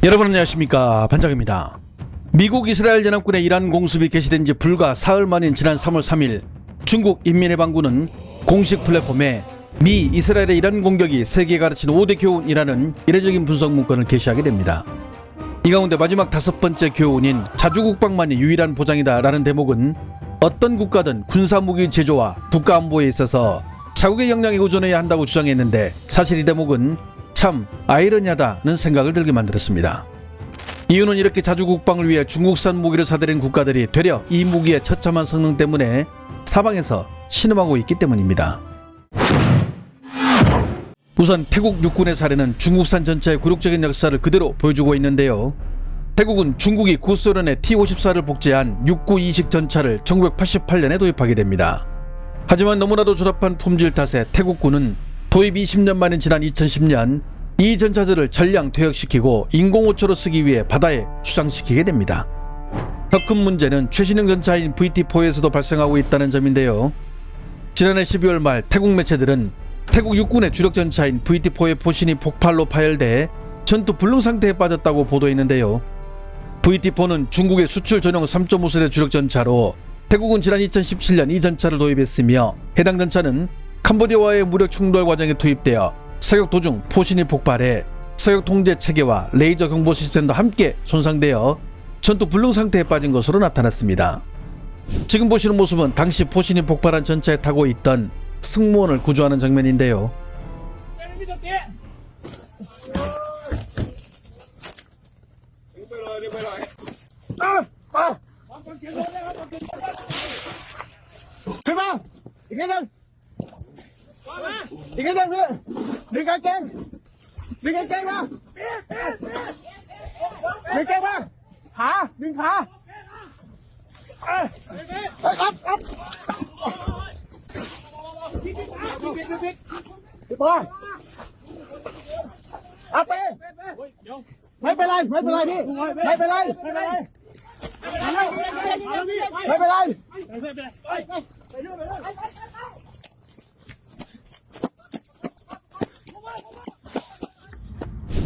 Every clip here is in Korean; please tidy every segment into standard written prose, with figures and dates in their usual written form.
여러분 안녕하십니까, 반장입니다. 미국 이스라엘 연합군의 이란 공습이 개시된 지 불과 사흘 만인 지난 3월 3일 중국 인민해방군은 공식 플랫폼에 미 이스라엘의 이란 공격이 세계에 가르친 5대 교훈이라는 이례적인 분석 문건을 게시하게 됩니다. 이 가운데 마지막 5번째 교훈인 자주국방만이 유일한 보장이다 라는 대목은 어떤 국가든 군사무기 제조와 국가안보에 있어서 자국의 역량에 의존해야 한다고 주장했는데, 사실 이 대목은 참 아이러니하다는 생각을 들게 만들었습니다. 이유는 이렇게 자주국방을 위해 중국산 무기를 사들인 국가들이 되려 이 무기의 처참한 성능 때문에 사방에서 신음하고 있기 때문입니다. 우선 태국 육군의 사례는 중국산 전차의 굴욕적인 역사를 그대로 보여주고 있는데요. 태국은 중국이 구소련의 T-54를 복제한 692식 전차를 1988년에 도입하게 됩니다. 하지만 너무나도 조잡한 품질 탓에 태국군은 도입 20년 만인 지난 2010년 이 전차들을 전량 퇴역시키고 인공호초로 쓰기 위해 바다에 수상시키게 됩니다. 더 큰 문제는 최신형 전차인 VT-4에서도 발생하고 있다는 점인데요. 지난해 12월 말 태국 매체들은 태국 육군의 주력 전차인 VT-4의 포신이 폭발로 파열돼 전투 불능 상태에 빠졌다고 보도했는데요. VT-4는 중국의 수출 전용 3.5세대 주력 전차로 태국은 지난 2017년 이 전차를 도입했으며, 해당 전차는 캄보디아와의 무력 충돌 과정에 투입되어 사격 도중 포신이 폭발해 사격 통제 체계와 레이저 경보 시스템도 함께 손상되어 전투 불능 상태에 빠진 것으로 나타났습니다. 지금 보시는 모습은 당시 포신이 폭발한 전차에 타고 있던 승무원을 구조하는 장면인데요.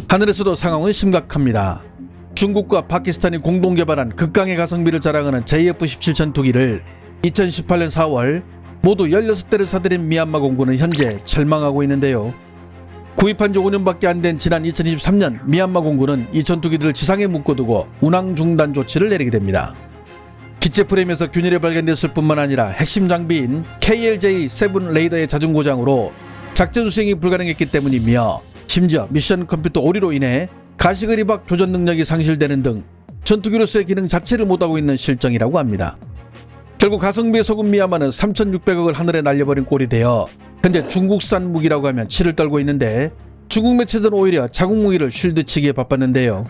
하늘에서도 상황은 심각합니다. 중국과 파키스탄이 공동 개발한 극강의 가성비를 자랑하는 JF-17 전투기를 2018년 4월 모두 16대를 사들인 미얀마 공군은 현재 절망하고 있는데요. 구입한 지 5년밖에 안 된 지난 2023년 미얀마 공군은 이 전투기들을 지상에 묶어두고 운항 중단 조치를 내리게 됩니다. 기체 프레임에서 균열이 발견됐을 뿐만 아니라 핵심 장비인 KLJ-7 레이더의 자중 고장으로 작전 수행이 불가능했기 때문이며, 심지어 미션 컴퓨터 오류로 인해 가시그리박 교전 능력이 상실되는 등 전투기로서의 기능 자체를 못하고 있는 실정이라고 합니다. 결국 가성비에 속은 미얀마는 3,600억을 하늘에 날려버린 꼴이 되어 현재 중국산 무기라고 하면 치를 떨고 있는데, 중국 매체들은 오히려 자국 무기를 쉴드치기에 바빴는데요.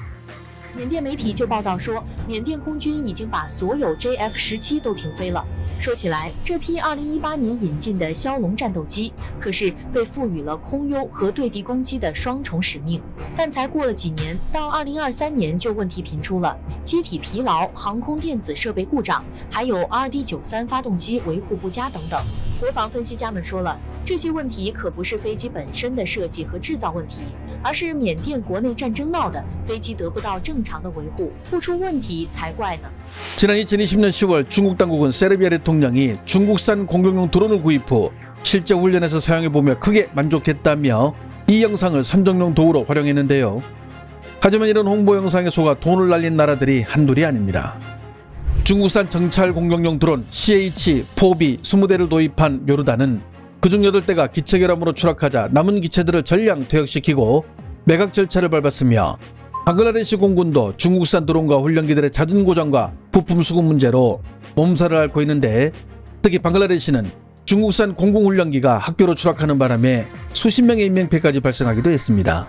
缅甸媒体就报道说，缅甸空军已经把所有 JF-17都停飞了。说起来，这批2018年引进的枭龙战斗机，可是被赋予了空优和对地攻击的双重使命。但才过了几年，到2023年就问题频出了，机体疲劳、航空电子设备故障，还有 RD-93发动机维护不佳等等。国防分析家们说了，这些问题可不是飞机本身的设计和制造问题，而是缅甸国内战争闹的，飞机得不到正常的维护，不出问题才怪呢。 지난 2020년 10월 중국 당국은 세르비아 대통령이 중국산 공격용 드론을 구입 후 실제 훈련에서 사용해보며 크게 만족했다며 이 영상을 선정용 도구로 활용했는데요. 하지만 이런 홍보 영상에 속아 돈을 날린 나라들이 한둘이 아닙니다. 중국산 정찰 공격용 드론 CH-4B 20대를 도입한 요르단은 그중 8대가 기체 결함으로 추락하자 남은 기체들을 전량 퇴역시키고 매각 절차를 밟았으며, 방글라데시 공군도 중국산 드론과 훈련기들의 잦은 고장과 부품 수급 문제로 몸살을 앓고 있는데, 특히 방글라데시는 중국산 공군훈련기가 학교로 추락하는 바람에 수십 명의 인명피해까지 발생하기도 했습니다.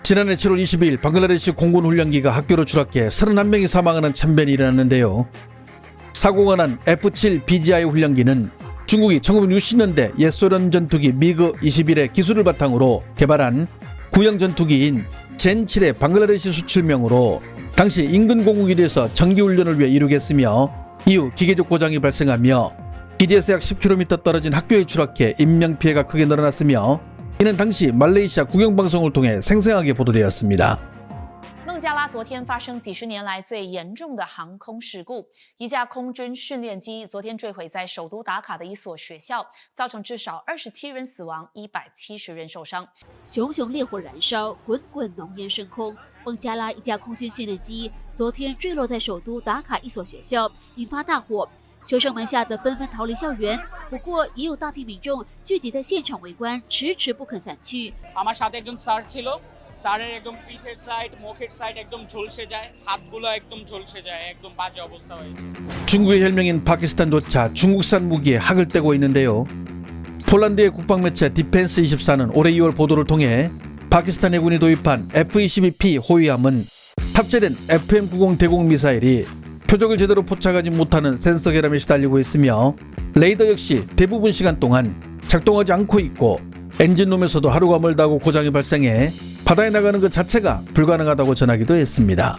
지난해 7월 22일 방글라데시 공군훈련기가 학교로 추락해 31명이 사망하는 참변이 일어났는데요. 사고가 난 F-7BGI 훈련기는 중국이 1960년대 옛소련 전투기 미그-21의 기술을 바탕으로 개발한 구형 전투기인 젠7의 방글라데시 수출명으로 당시 인근 공군기지에서 정기훈련을 위해 이루겠으며, 이후 기계적 고장이 발생하며 기지에서 약 10km 떨어진 학교에 추락해 인명피해가 크게 늘어났으며, 이는 당시 말레이시아 국영방송을 통해 생생하게 보도되었습니다. 孟加拉昨天发生几十年来最严重的航空事故，一架空军训练机昨天坠毁在首都达卡的一所学校，造成至少27人死亡，170人受伤。熊熊烈火燃烧，滚滚浓烟升空。孟加拉一架空军训练机昨天坠落在首都达卡一所学校，引发大火。学生们吓得纷纷逃离校园，不过也有大批民众聚集在现场围观，迟迟不肯散去。আমার সাথে একজন স্যার ছিল স্যারের একদম পিঠের সাইড মুখের সাইড একদম ঝলসে যায় হাতগুলো একদম ঝলসে যায় একদম বাজে 어वस्थা হয়েছে 중국의 혈명인 파키스탄조차 중국산 무기에 학을 떼고 있는데요. 폴란드의 국방매체 디펜스24는 올해 2월 보도를 통해 파키스탄 해군이 도입한 F-22P 호위함은 탑재된 FM-90 대공 미사일이 표적을 제대로 포착하지 못하는 센서 결함에 시달리고 있으며 레이더 역시 대부분 시간 동안 작동하지 않고 있고 엔진룸에서도 하루가 멀다고 고장이 발생해 바다에 나가는 것 자체가 불가능하다고 전하기도 했습니다.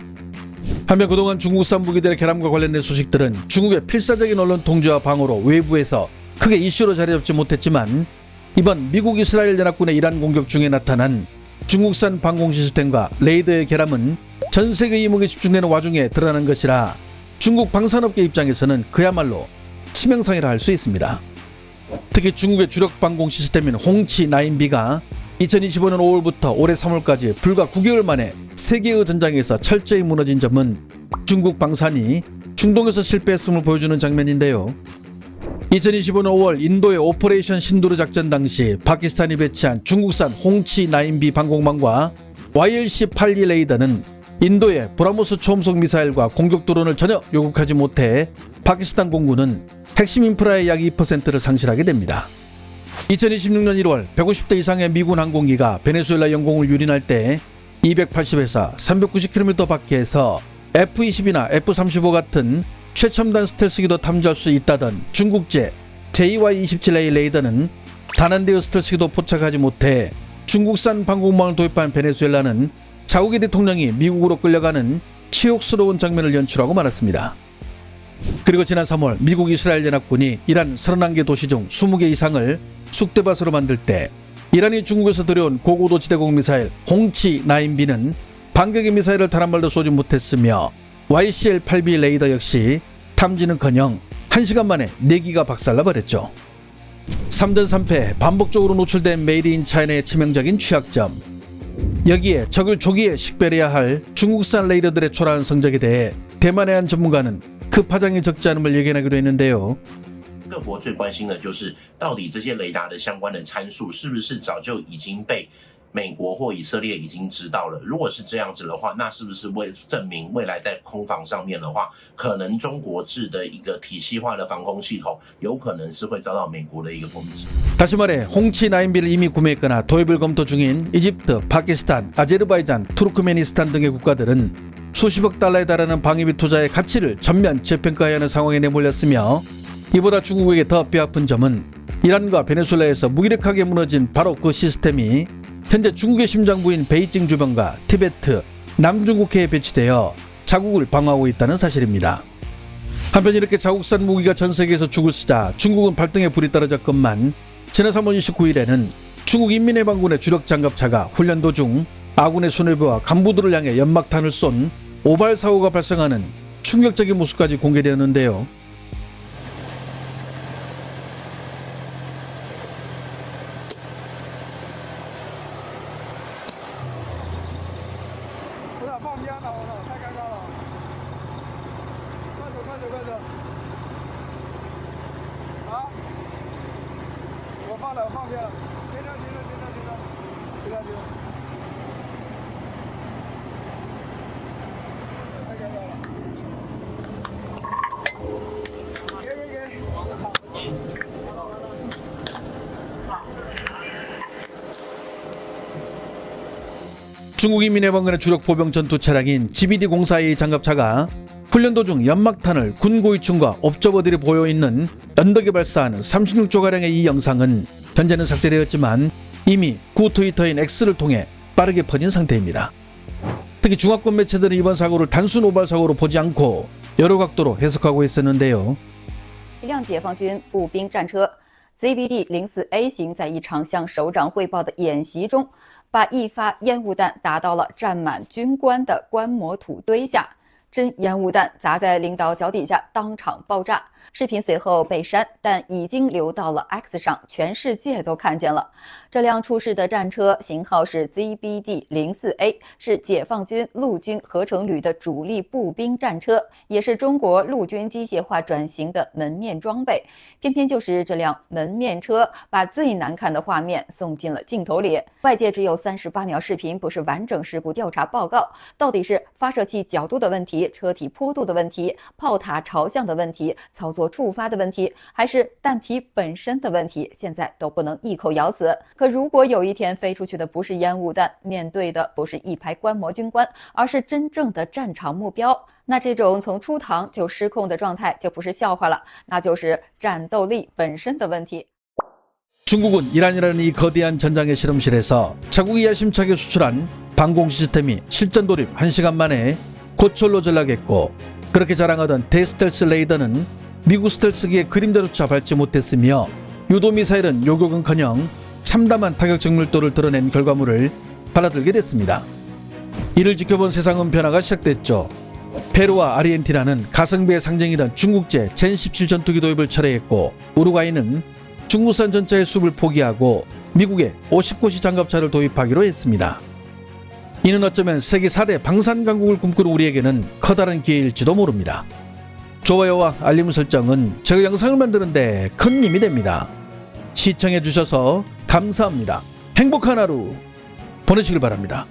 한편 그동안 중국산 무기들의 결함과 관련된 소식들은 중국의 필사적인 언론 통제와 방어로 외부에서 크게 이슈로 자리잡지 못했지만 이번 미국 이스라엘 연합군의 이란 공격 중에 나타난 중국산 방공 시스템과 레이더의 결함은 전 세계 이목이 집중되는 와중에 드러나는 것이라 중국 방산업계 입장에서는 그야말로 치명상이라 할 수 있습니다. 특히 중국의 주력 방공 시스템인 홍치 9B가 2025년 5월부터 올해 3월까지 불과 9개월 만에 세계의 전장에서 철저히 무너진 점은 중국 방산이 중동에서 실패했음을 보여주는 장면인데요. 2025년 5월 인도의 오퍼레이션 신두르 작전 당시 파키스탄이 배치한 중국산 홍치 9B 방공망과 YLC-82 레이더는 인도의 브라모스 초음속 미사일과 공격 드론을 전혀 요격하지 못해 파키스탄 공군은 핵심 인프라의 약 2%를 상실하게 됩니다. 2026년 1월 150대 이상의 미군 항공기가 베네수엘라 영공을 유린할 때 280에서 390km 밖에서 F-22나 F-35 같은 최첨단 스텔스기도 탐지할 수 있다던 중국제 JY-27A 레이더는 단 한 대의 스텔스기도 포착하지 못해 중국산 방공망을 도입한 베네수엘라는 자국의 대통령이 미국으로 끌려가는 치욕스러운 장면을 연출하고 말았습니다. 그리고 지난 3월 미국 이스라엘 연합군이 이란 31개 도시 중 20개 이상을 쑥대밭으로 만들 때 이란이 중국에서 들여온 고고도 지대공 미사일 홍치 9B는 반격의 미사일을 단 한 발도 쏘지 못했으며 YCL-8B 레이더 역시 탐지는커녕 1시간 만에 4기가 박살나버렸죠. 3전 3패 반복적으로 노출된 메이드 인 차이나의 치명적인 취약점, 여기에 적을 조기에 식별해야 할 중국산 레이더들의 초라한 성적에 대해 대만의 한 전문가는 그 파장이 적지 않음을 예견하기도 했는데요. 各国最关心的就是到底这些雷达的相关的参数是不是早就已经被美国或以色列已经知道了？如果是这样子的话，那是不是为证明未来在空防上面的话，可能中国制的一个体系化的防空系统有可能是会遭到美国的一个攻击。 다시 말해 홍치 9B를 이미 구매했거나 도입을 검토 중인 이집트, 파키스탄, 아제르바이잔, 투르크메니스탄 등의 국가들은 수십억 달러에 달하는 방위비 투자의 가치를 전면 재평가해야 하는 상황에 내몰렸으며 이보다 중국에게 더 뼈아픈 점은 이란과 베네수엘라에서 무기력하게 무너진 바로 그 시스템이 현재 중국의 심장부인 베이징 주변과 티베트, 남중국해에 배치되어 자국을 방어하고 있다는 사실입니다. 한편 이렇게 자국산 무기가 전 세계에서 죽을 쓰자 중국은 발등에 불이 떨어졌건만 지난 3월 29일에는 중국 인민해방군의 주력 장갑차가 훈련 도중 아군의 수뇌부와 간부들을 향해 연막탄을 쏜 오발 사고가 발생하는 충격적인 모습까지 공개되었는데요. 중국 인민해방군의 주력 보병 전투 차량인 GBD-04A 장갑차가 훈련 도중 연막탄을 군 고위층과 옵저버들이 보여있는 언덕에 발사하는 36조가량의 이 영상은 현재는 삭제되었지만 이미 구 트위터인 X를 통해 빠르게 퍼진 상태입니다. 특히 중화권 매체들은 이번 사고를 단순 오발 사고로 보지 않고 여러 각도로 해석하고 있었는데요. 一辆解放军步兵战车 ZBD-04A 型在一场向首长汇报的演习中，把一发烟雾弹打到了站满军官的观摩土堆下。真烟雾弹砸在领导脚底下，当场爆炸。视频随后被删，但已经流到了 X 上，全世界都看见了。这辆出事的战车型号是 ZBD-04A， 是解放军陆军合成旅的主力步兵战车，也是中国陆军机械化转型的门面装备。偏偏就是这辆门面车，把最难看的画面送进了镜头里。外界只有38秒视频，不是完整事故调查报告。到底是发射器角度的问题、车体坡度的问题、炮塔朝向的问题、操作触发的问题，还是弹体本身的问题，现在都不能一口咬死。可如果有一天飞出去的不是烟雾弹，面对的不是一排观摩军官，而是真正的战场目标，那这种从出膛就失控的状态就不是笑话了，那就是战斗力本身的问题。 중국은 이란이라는 이 거대한 전장의 실험실에서 자국이 야심차게 수출한 방공 시스템이 실전 돌입 1시간 만에 고철로 전락했고, 그렇게 자랑하던 대스텔스 레이더는 미국 스텔스기의 그림자조차 밟지 못했으며 유도미사일은 요격은커녕 참담한 타격적 밀도를 드러낸 결과물을 받아들게 됐습니다. 이를 지켜본 세상은 변화가 시작됐죠. 페루와 아르헨티나는 가성비의 상징이던 중국제 젠17 전투기 도입을 철회했고, 우루과이는 중국산 전차의 수입을 포기하고 미국에 50곳이 장갑차를 도입하기로 했습니다. 이는 어쩌면 세계 4대 방산 강국을 꿈꾸는 우리에게는 커다란 기회일지도 모릅니다. 좋아요와 알림 설정은 제가 영상을 만드는 데 큰 힘이 됩니다. 시청해 주셔서 감사합니다. 행복한 하루 보내시길 바랍니다.